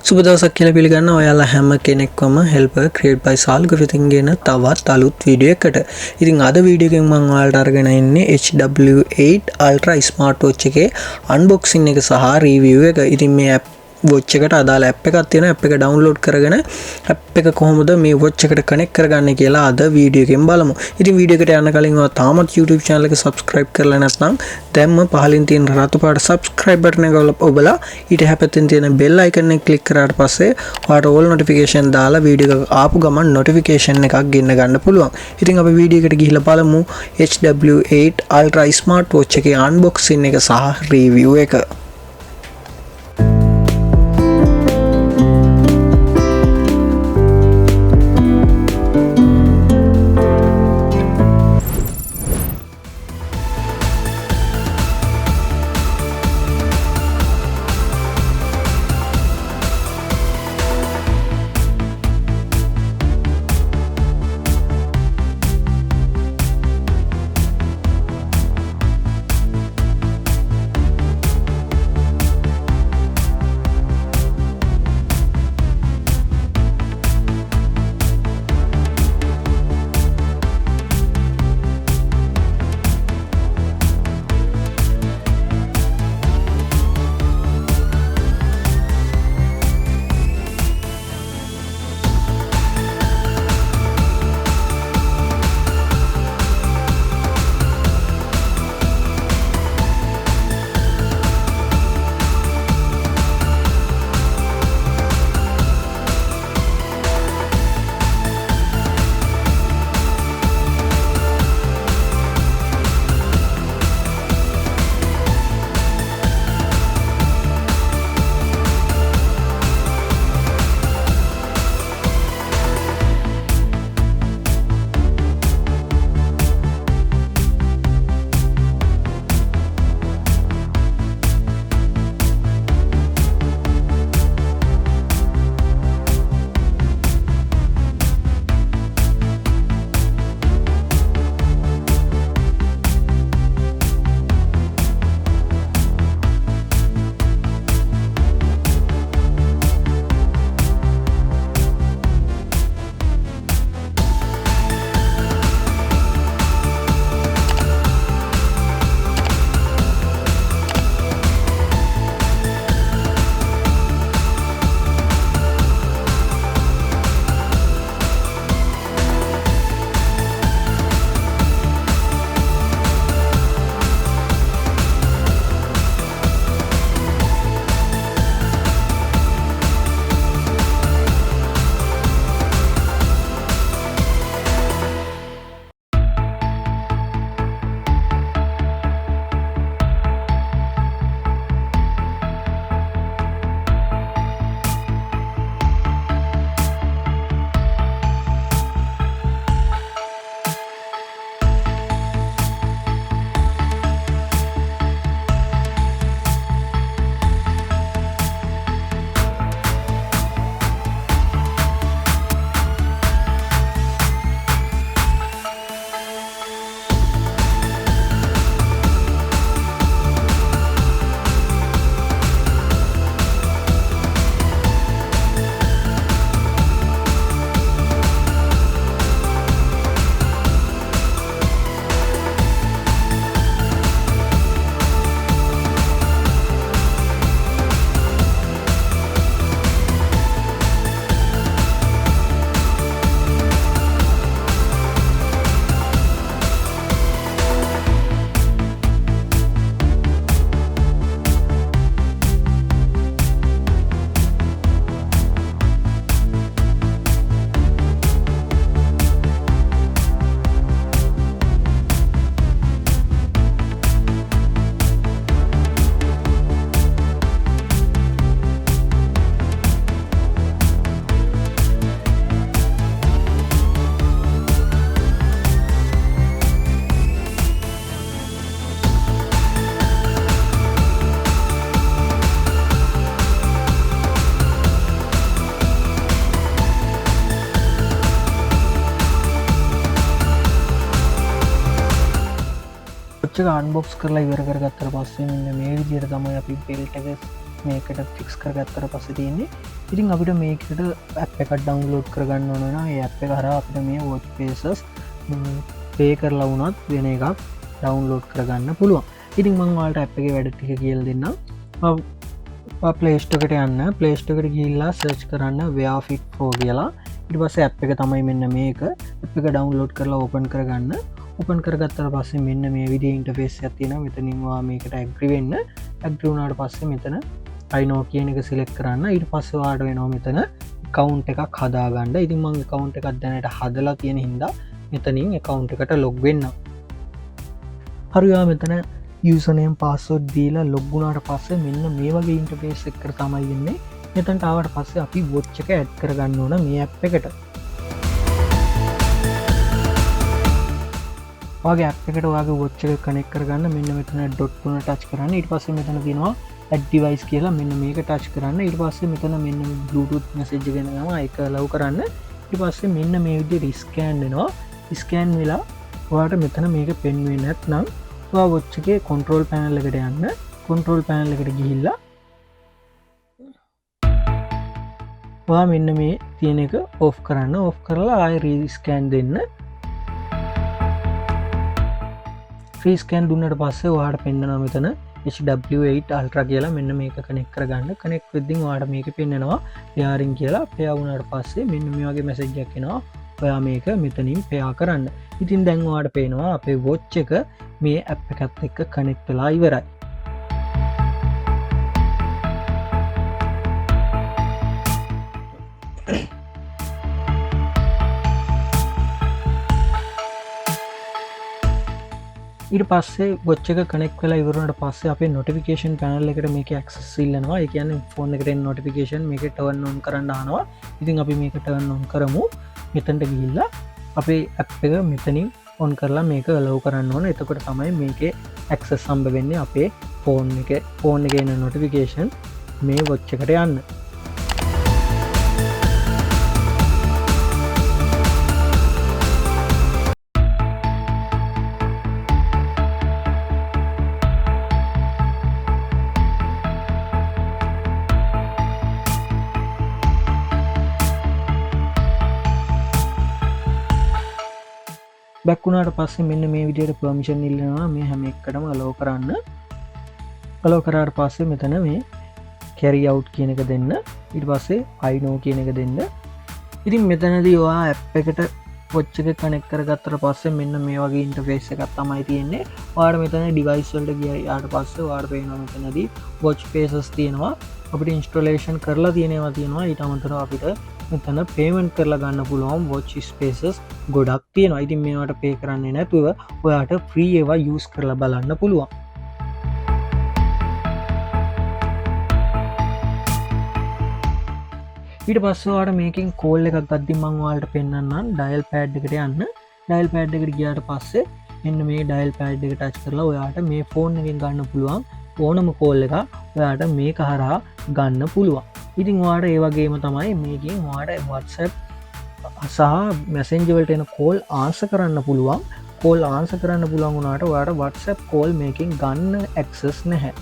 සුබ දවසක් කියලා පිළිගන්න ඔයාලා හැම කෙනෙක්වම helper create by Saluk everything ගෙන තවත් අලුත් වීඩියෝ එකකට. ඉතින් අද වීඩියෝ එකෙන් මම ඔයාලට අරගෙන ඉන්නේ HW8 ULTRA smartwatch එකේ unboxing එක සහ review එක. ඉතින් මේ app watch එකට අදාළ app එකක් තියෙනවා. app එක download කරගෙන app එක කොහොමද මේ watch එකට connect කරගන්නේ කියලා අද වීඩියෝ එකෙන් බලමු. ඉතින් වීඩියෝ එකට යන්න කලින් ඔයා තාමත් YouTube channel එක subscribe කරලා නැත්නම් දැන්ම පහලින් තියෙන රතු පාට subscribe button එක ඔබලා ඊට හැපැත්තෙන් තියෙන bell icon එක click කරාට පස්සේ ඔයාලට all notification දාලා වීඩියෝ එක ආපු ගමන් notification එකක් ගෙන්න ගන්න පුළුවන්. ඉතින් අපි වීඩියෝ එකට ගිහිල්ලා බලමු HW8 ULTRA smartwatch එකේ unboxing එක සහ review එක. watch එක unbox කරලා ඉවර කරගත්තට පස්සේ මෙන්න මේ විදිහට තමයි අපි belt එක මේකට ෆික්ස් කරගත්තර පස්සේ තියෙන්නේ. ඉතින් අපිට මේකට ඇප් එකක් ඩවුන්ලෝඩ් කරගන්න ඕන නම් ඒ ඇප් එක හරහා අපිට මේ වොච් ෆේසස් පේ කරලා වුණත් වෙන එකක් ඩවුන්ලෝඩ් කරගන්න පුළුවන්. ඉතින් මං ඔයාලට ඇප් එකේ වැඩ ටික කියලා දෙන්නම්. ප්ලේ ස්ටෝර් එකට යන්න. ප්ලේ ස්ටෝර් එකට ගිහිල්ලා සර්ච් කරන්න Wear Fit Pro කියලා. ඊට පස්සේ ඇප් එක තමයි මෙන්න මේක. ඇප් එක ඩවුන්ලෝඩ් කරලා ඕපන් කරගන්න. ඕපන් කරගත්තට පස්සේ මෙන්න මේ විදිහේ ඉන්ටර්ෆේස් එකක් තියෙනවා. මෙතනින් ඔයා මේකට ඇග්‍රී වෙන්න. ඇග්‍රී වුණාට පස්සේ මෙතන I know කියන එක සිලෙක්ට් කරන්න. ඊට පස්සේ ඔයාලට වෙනවා මෙතන account එකක් හදාගන්න. ඉතින් මම account එකක් දැනට හදලා තියෙන හින්දා මෙතනින් account එකට log වෙන්න. හරි ඔයා මෙතන username password දීලා log වුණාට පස්සේ මෙන්න මේ වගේ ඉන්ටර්ෆේස් එකකට තමයි එන්නේ. මෙතනට ආවට පස්සේ අපි watch එක add කරගන්න ඕන මේ app එකට. ඔයාගේ app එකට ඔයාගේ watch එක connect කරගන්න මෙන්න මෙතන dot තුන touch කරන්න. ඊට පස්සේ මෙතන තියෙනවා add device කියලා මෙන්න මේක touch කරන්න. ඊට පස්සේ මෙතන මෙන්න bluetooth message එක එනවා ඒක allow කරන්න. ඊට පස්සේ මෙන්න මේ විදිහට scan වෙනවා. scan වෙලා ඔයාට මෙතන මේක පෙන්වෙන්නේ නැත්නම් ඔයා watch එකේ control panel එකට යන්න. control panel එකට ගිහිල්ලා ඔයා මෙන්න මේ තියෙන එක off කරන්න. off කරලා ආයෙ rescan දෙන්න. rescan දුන්නට පස්සේ ඔයාට පෙන්නනවා මෙතන HW8 ULTRA කියලා මෙන්න මේක connect කරගන්න. connect වෙද්දී ඔයාට මේක පෙන්නනවා pairing කියලා. pair වුණාට පස්සේ මෙන්න මේ වගේ message එකක් එනවා. ඔයා මේක මෙතනින් pair කරන්න. ඉතින් දැන් ඔයාට පේනවා අපේ watch එක මේ app එකත් එක්ක connect වෙලා ඉවරයි. ඊට පස්සේ watch එක connect වෙලා ඉවරනට පස්සේ අපේ notification panel එකට මේක access ඉල්ලනවා. ඒ කියන්නේ phone එකට එන notification මේක turn on කරන්න අහනවා. ඉතින් අපි මේක turn on කරමු. මෙතනට ගිහිල්ලා අපේ app එක මෙතනින් on කරලා මේක allow කරන්න ඕන. එතකොට තමයි මේකේ access හම්බ වෙන්නේ අපේ phone එකේ එන notification මේ watch එකට යන්න. බැක් වුණාට පස්සේ මෙන්න මේ විදිහට permission ඉල්ලනවා මේ හැම එකකටම allow කරන්න. allow කරාට පස්සේ මෙතන මේ carry out කියන එක දෙන්න. ඊට පස්සේ I know කියන එක දෙන්න. ඉතින් මෙතනදී ඔයා app එකට watch එක connect කරගත්තට පස්සේ මෙන්න මේ වගේ interface එකක් තමයි තියෙන්නේ. ඔයාට මෙතන device වලට ගියාට පස්සේ ඔයාට පේනවා මෙතනදී watch faces තියෙනවා. අපිට installation කරලා තියෙනවා. ඊට අමතරව අපිට මෙතන payment කරලා ගන්න පුළුවන් watch spaces ගොඩක් තියෙනවා. ඉතින් මේවට pay කරන්නේ නැතුව ඔයාට free ඒවා use කරලා බලන්න පුළුවන්. ඊට පස්සේ ඔයාට මේකෙන් call එකක් ගද්දි මම ඔයාලට පෙන්නන්නම් dial pad එකට යන්න. dial pad එකට ගියාට පස්සේ මෙන්න මේ dial pad එක touch කරලා ඔයාට මේ phone එකෙන් ගන්න පුළුවන් ඕනම call එකක් ඔයාට මේක හරහා ගන්න පුළුවන්. ඉතින් ඔයාට ඒ වගේම තමයි මේකෙන් ඔයාට WhatsApp සහ Messenger වලට එන call answer කරන්න පුළුවන්. call answer කරන්න පුළුවන් වුණාට ඔයාට WhatsApp call මේකෙන් ගන්න access නැහැ.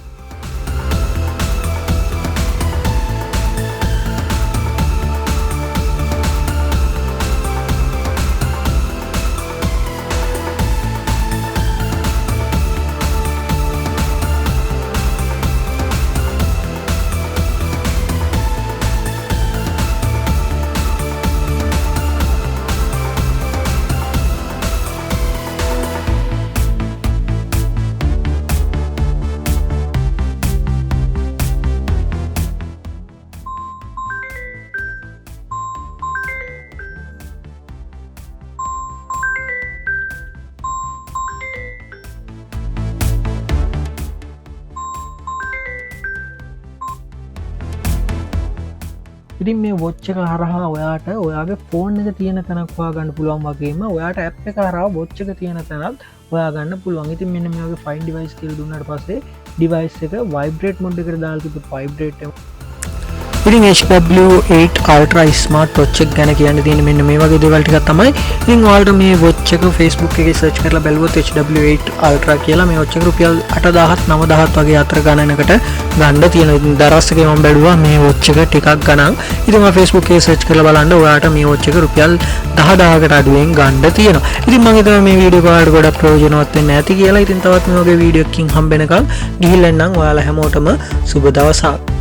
ඉතින් මේ watch එක හරහා ඔයාට ඔයාගේ phone එක තියෙන තැනක් හොයාගන්න පුළුවන් වගේම ඔයාට app එක හරහා watch එක තියෙන තැනත් හොයාගන්න පුළුවන්. ඉතින් මෙන්න මේ වගේ find device කියලා දුන්නාට පස්සේ device එක vibrate mode එකට දාලා තිබ්බ vibrate ඉතින් HW8 ULTRA smartwatch එක ගැන කියන්න තියෙන මෙන්න මේ වගේ දේවල් ටිකක් තමයි. ඉතින් ඔයාලට මේ watch එක Facebook එකේ search කරලා බැලුවොත් HW8 ULTRA කියලා මේ watch එක රුපියල් 8000 9000 වගේ අතර ගණනකට ගන්න තියෙනවා. ඉතින් දරස් එකේ මම බැලුවා මේ watch එක ටිකක් ගණන්. ඉතින් මම Facebook එකේ search කරලා බලන්න ඔයාලට මේ watch එක රුපියල් 10000කට අඩුවෙන් ගන්න තියෙනවා. ඉතින් මම හිතනවා මේ වීඩියෝ එක ඔයාලට ගොඩක් ප්‍රයෝජනවත් වෙන්න ඇති කියලා. ඉතින් තවත් මේ වගේ වීඩියෝ එකකින් හම්බ වෙනකම් ගිහිල්ලා නම් ඔයාලා හැමෝටම සුබ දවසක්.